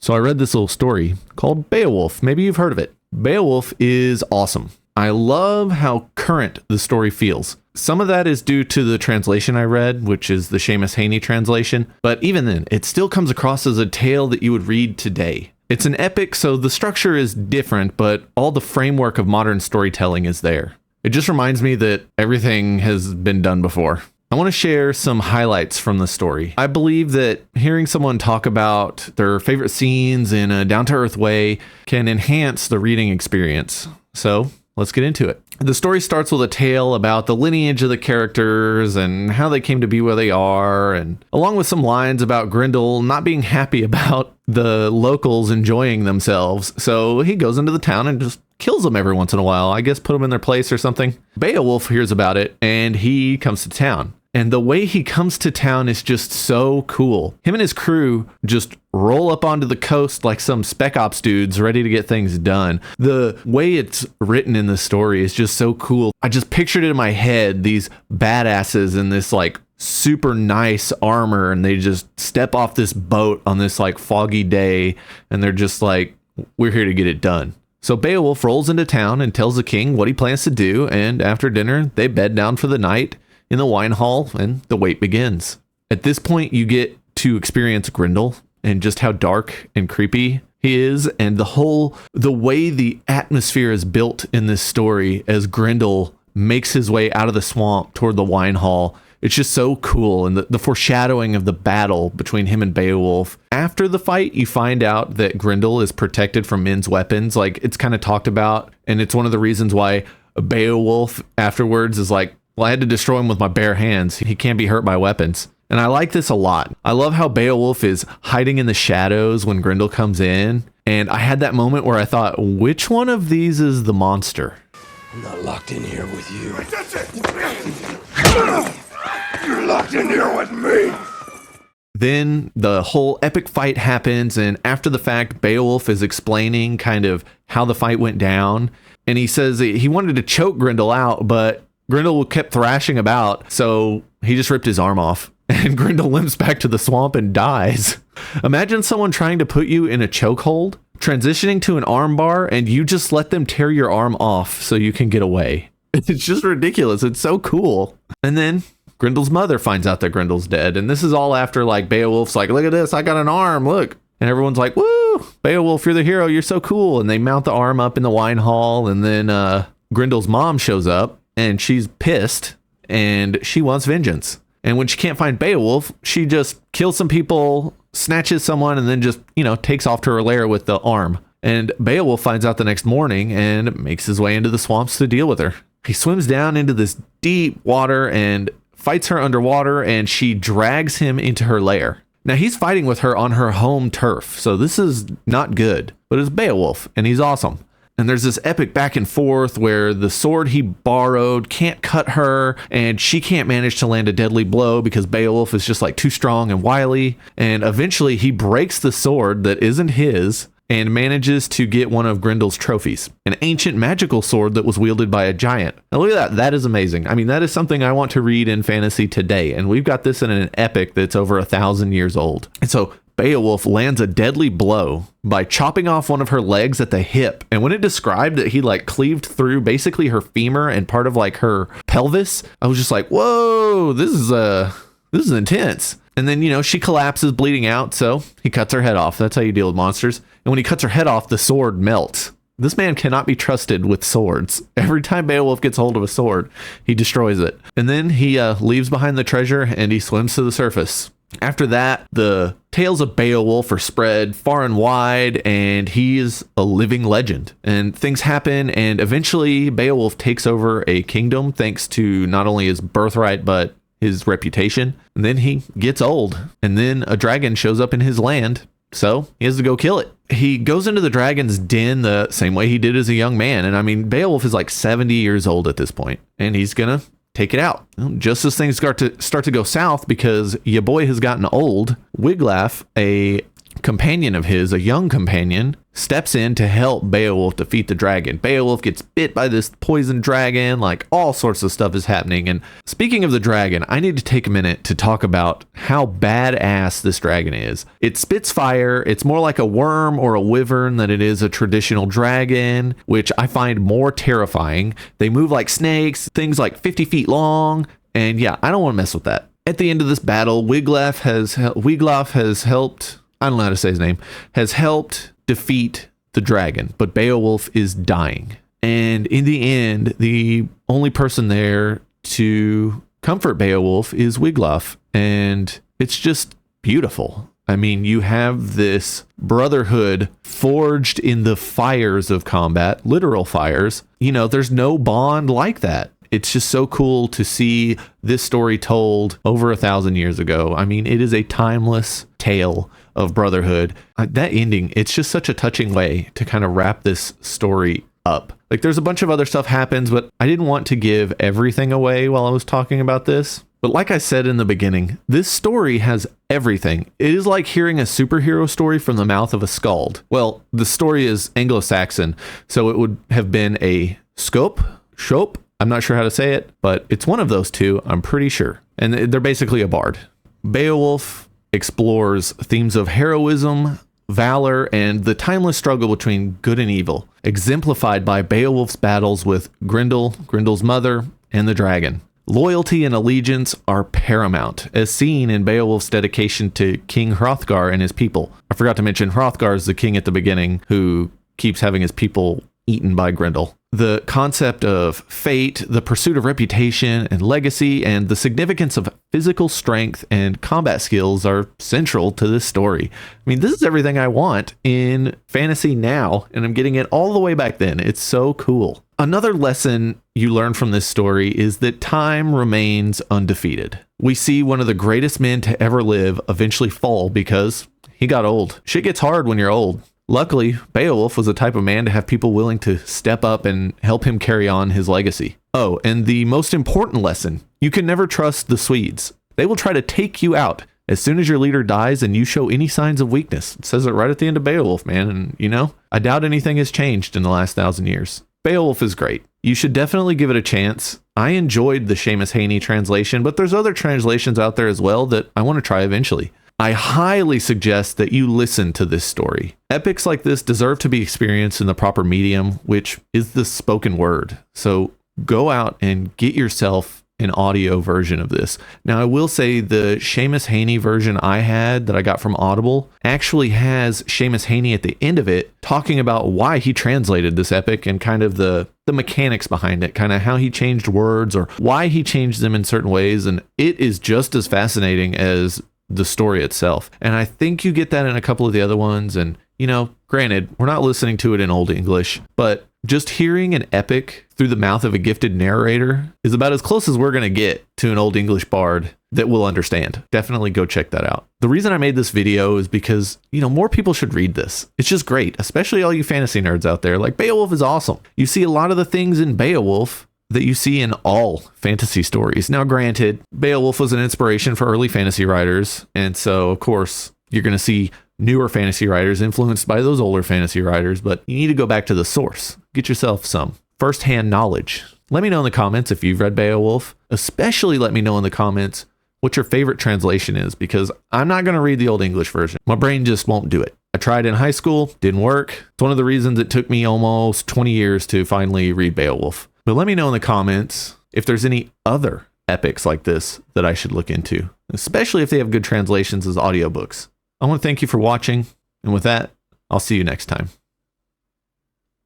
So I read this little story called Beowulf. Maybe you've heard of it. Beowulf is awesome. I love how current the story feels. Some of that is due to the translation I read, which is the Seamus Heaney translation. But even then, it still comes across as a tale that you would read today. It's an epic, so the structure is different, but all the framework of modern storytelling is there. It just reminds me that everything has been done before. I want to share some highlights from the story. I believe that hearing someone talk about their favorite scenes in a down-to-earth way can enhance the reading experience. So let's get into it. The story starts with a tale about the lineage of the characters and how they came to be where they are, and along with some lines about Grendel not being happy about the locals enjoying themselves. So he goes into the town and just kills them every once in a while. I guess put them in their place or something. Beowulf hears about it and he comes to town. And the way he comes to town is just so cool. Him and his crew just roll up onto the coast like some spec ops dudes ready to get things done. The way it's written in the story is just so cool. I just pictured it in my head, these badasses in this like super nice armor, and they just step off this boat on this like foggy day, and they're just like, we're here to get it done. So Beowulf rolls into town and tells the king what he plans to do, and after dinner, they bed down for the night in the wine hall, and the wait begins. At this point, you get to experience Grendel and just how dark and creepy he is, and the way the atmosphere is built in this story as Grendel makes his way out of the swamp toward the wine hall. It's just so cool, and the foreshadowing of the battle between him and Beowulf. After the fight, you find out that Grendel is protected from men's weapons. Like, it's kind of talked about, and it's one of the reasons why Beowulf afterwards is like, well, I had to destroy him with my bare hands. He can't be hurt by weapons. And I like this a lot. I love how Beowulf is hiding in the shadows when Grendel comes in. And I had that moment where I thought, which one of these is the monster? I'm not locked in here with you. You're locked in here with me. Then the whole epic fight happens. And after the fact, Beowulf is explaining kind of how the fight went down. And he says that he wanted to choke Grendel out, but Grendel kept thrashing about, so he just ripped his arm off, and Grendel limps back to the swamp and dies. Imagine someone trying to put you in a chokehold, transitioning to an arm bar, and you just let them tear your arm off so you can get away. It's just ridiculous. It's so cool. And then Grendel's mother finds out that Grendel's dead, and this is all after like Beowulf's like, look at this, I got an arm, look. And everyone's like, woo, Beowulf, you're the hero, you're so cool. And they mount the arm up in the wine hall, and then Grendel's mom shows up. And she's pissed, and she wants vengeance. And when she can't find Beowulf, she just kills some people, snatches someone, and then just, takes off to her lair with the arm. And Beowulf finds out the next morning and makes his way into the swamps to deal with her. He swims down into this deep water and fights her underwater, and she drags him into her lair. Now, he's fighting with her on her home turf, so this is not good. But it's Beowulf, and he's awesome. And there's this epic back and forth where the sword he borrowed can't cut her, and she can't manage to land a deadly blow because Beowulf is just like too strong and wily. And eventually he breaks the sword that isn't his and manages to get one of Grendel's trophies, an ancient magical sword that was wielded by a giant. Now look at that. That is amazing. I mean, that is something I want to read in fantasy today. And we've got this in an epic that's over 1,000 years old. And so Beowulf lands a deadly blow by chopping off one of her legs at the hip. And when it described that he like cleaved through basically her femur and part of like her pelvis, I was just like, whoa, this is intense. And then, she collapses bleeding out. So he cuts her head off. That's how you deal with monsters. And when he cuts her head off, the sword melts. This man cannot be trusted with swords. Every time Beowulf gets hold of a sword, he destroys it. And then he leaves behind the treasure and he swims to the surface. After that, the tales of Beowulf are spread far and wide, and he is a living legend. And things happen, and eventually Beowulf takes over a kingdom thanks to not only his birthright, but his reputation. And then he gets old, and then a dragon shows up in his land, so he has to go kill it. He goes into the dragon's den the same way he did as a young man. And I mean, Beowulf is like 70 years old at this point, and he's gonna take it out. Just as things start to go south because your boy has gotten old, Wiglaf, a companion of his, a young companion, steps in to help Beowulf defeat the dragon. Beowulf gets bit by this poison dragon, like all sorts of stuff is happening. And speaking of the dragon, I need to take a minute to talk about how badass this dragon is. It spits fire. It's more like a worm or a wyvern than it is a traditional dragon, which I find more terrifying. They move like snakes, things like 50 feet long. And yeah, I don't want to mess with that. At the end of this battle, Wiglaf has helped, I don't know how to say his name, has helped defeat the dragon, but Beowulf is dying. And in the end, the only person there to comfort Beowulf is Wiglaf. And it's just beautiful. I mean, you have this brotherhood forged in the fires of combat, literal fires. You know, there's no bond like that. It's just so cool to see this story told over 1,000 years ago. I mean, it is a timeless tale of brotherhood. That ending, it's just such a touching way to kind of wrap this story up. Like, there's a bunch of other stuff happens, but I didn't want to give everything away while I was talking about this. But like I said in the beginning, this story has everything. It is like hearing a superhero story from the mouth of a skald. Well, the story is Anglo-Saxon, so it would have been a scope. I'm not sure how to say it, but it's one of those two, I'm pretty sure. And they're basically a bard. Beowulf explores themes of heroism, valor, and the timeless struggle between good and evil, exemplified by Beowulf's battles with Grendel, Grendel's mother, and the dragon. Loyalty and allegiance are paramount, as seen in Beowulf's dedication to King Hrothgar and his people. I forgot to mention Hrothgar is the king at the beginning who keeps having his people eaten by Grendel. The concept of fate, the pursuit of reputation and legacy, and the significance of physical strength and combat skills are central to this story. I mean, this is everything I want in fantasy now, and I'm getting it all the way back then. It's so cool. Another lesson you learn from this story is that time remains undefeated. We see one of the greatest men to ever live eventually fall because he got old. Shit gets hard when you're old. Luckily, Beowulf was the type of man to have people willing to step up and help him carry on his legacy. Oh, and the most important lesson, you can never trust the Swedes. They will try to take you out as soon as your leader dies and you show any signs of weakness. It says it right at the end of Beowulf, man. And you know, I doubt anything has changed in the last 1,000 years. Beowulf is great. You should definitely give it a chance. I enjoyed the Seamus Heaney translation, but there's other translations out there as well that I want to try eventually. I highly suggest that you listen to this story. Epics like this deserve to be experienced in the proper medium, which is the spoken word. So go out and get yourself an audio version of this. Now, I will say the Seamus Heaney version I had that I got from Audible actually has Seamus Heaney at the end of it talking about why he translated this epic and kind of the mechanics behind it, kind of how he changed words or why he changed them in certain ways. And it is just as fascinating as the story itself. And I think you get that in a couple of the other ones. And, you know, granted, we're not listening to it in Old English, but just hearing an epic through the mouth of a gifted narrator is about as close as we're going to get to an Old English bard that will understand. Definitely go check that out. The reason I made this video is because, you know, more people should read this. It's just great, especially all you fantasy nerds out there. Like, Beowulf is awesome. You see a lot of the things in Beowulf that you see in all fantasy stories. Now, granted, Beowulf was an inspiration for early fantasy writers, and so, of course, you're going to see newer fantasy writers influenced by those older fantasy writers, but you need to go back to the source. Get yourself some first-hand knowledge. Let me know in the comments if you've read Beowulf. Especially let me know in the comments what your favorite translation is, because I'm not going to read the Old English version. My brain just won't do it. I tried in high school, didn't work. It's one of the reasons it took me almost 20 years to finally read Beowulf. But let me know in the comments if there's any other epics like this that I should look into, especially if they have good translations as audiobooks. I want to thank you for watching, and with that, I'll see you next time.